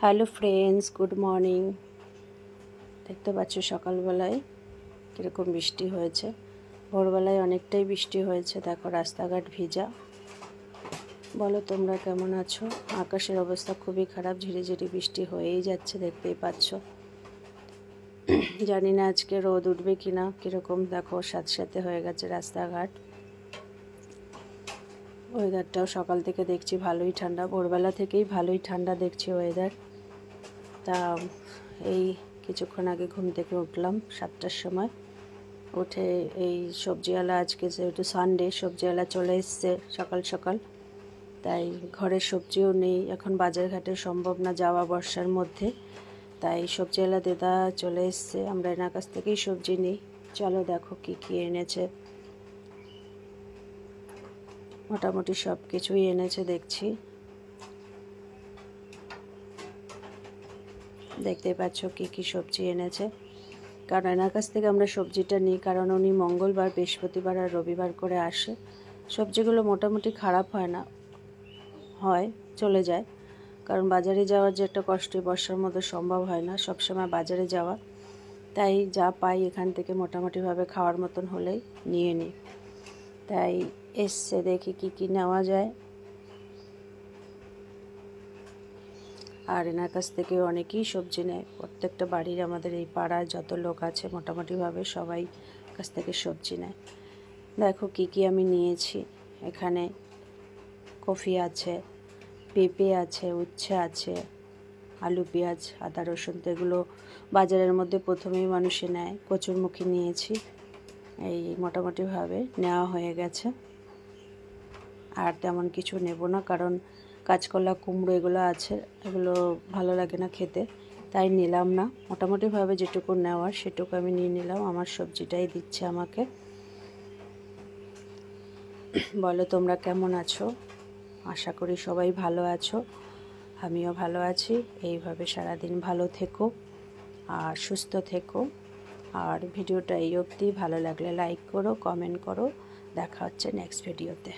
Hello friends, good morning. দেখতে পাচ্ছ সকালবেলায় কীরকম বৃষ্টি হয়েছে। ভোরবেলায় অনেকটাই বৃষ্টি হয়েছে, দেখো রাস্তাঘাট ভিজা। বলো তোমরা কেমন আছো? আকাশের অবস্থা খুবই খারাপ, ঝিরিঝিরি বৃষ্টি হয়েই যাচ্ছে, দেখতেই পাচ্ছ। জানি না আজকে রোদ উঠবে কিনা, কীরকম দেখো সাথে হয়ে গেছে রাস্তাঘাট। ওয়েদারটাও সকাল থেকে দেখছি ভালোই ঠান্ডা, ভোরবেলা থেকেই ভালোই ঠান্ডা দেখছি ওয়েদার। তা এই কিছুক্ষণ আগে ঘুম থেকে উঠলাম 7টার সময়। উঠে এই সবজিওয়ালা, আজকে যেহেতু সানডে, সবজিওয়ালা চলে এসছে সকাল সকাল, তাই ঘরের সবজিও নেই এখন, বাজার ঘাটে সম্ভব না যাওয়া বর্ষার মধ্যে। তাই সবজিওয়ালা দাদা চলে এসছে, আমরা এনার কাছ থেকেই সবজি নিই। চলো দেখো কি কি এনেছে। মোটামুটি সব কিছুই এনেছে দেখছি, দেখতে পাচ্ছ কি কি সবজি এনেছে। কারণ এনার কাছ থেকে আমরা সবজিটা নিই, কারণ উনি মঙ্গলবার, বৃহস্পতিবার আর রবিবার করে আসে। সবজিগুলো মোটামুটি খারাপ হয় না, হয় চলে যায়। কারণ বাজারে যাওয়ার যে একটা কষ্ট, বর্ষার মধ্যে সম্ভব হয় না সবসময় বাজারে যাওয়া। তাই যা পাই এখান থেকে মোটামুটিভাবে খাওয়ার মতন হলেই নিয়ে নিই। তাই এসছে, দেখি কি কি নেওয়া যায়। আর এনার কাছ থেকে অনেকেই সবজি নেয়, প্রত্যেকটা বাড়ির আমাদের এই পাড়ায় যত লোক আছে মোটামুটিভাবে সবাই কাছ থেকে সবজি নেয়। দেখো কি কি আমি নিয়েছি। এখানে কফি আছে, পেঁপে আছে, উচ্ছে আছে, আলু পেঁয়াজ আদা রসুন, তো এগুলো বাজারের মধ্যে প্রথমেই মানুষে নেয়। কচুরমুখী নিয়েছি, এই মোটামুটিভাবে নেওয়া হয়ে গেছে। আর তেমন কিছু নেব না, কারণ কাঁচকলা, কুমড়ো এগুলো আছে, এগুলো ভালো লাগে না খেতে, তাই নিলাম না। মোটামুটিভাবে যেটুকু নেওয়ার সেটুকু আমি নিয়ে নিলাম। আমার সবজিটাই দিচ্ছে আমাকে। বলো তোমরা কেমন আছো? আশা করি সবাই ভালো আছো, আমিও ভালো আছি। এইভাবে সারাদিন ভালো থেকো আর সুস্থ থেকো। আর ভিডিওটা এই অবধি, ভালো লাগলে লাইক করো, কমেন্ট করো। দেখা হচ্ছে নেক্সট ভিডিওতে।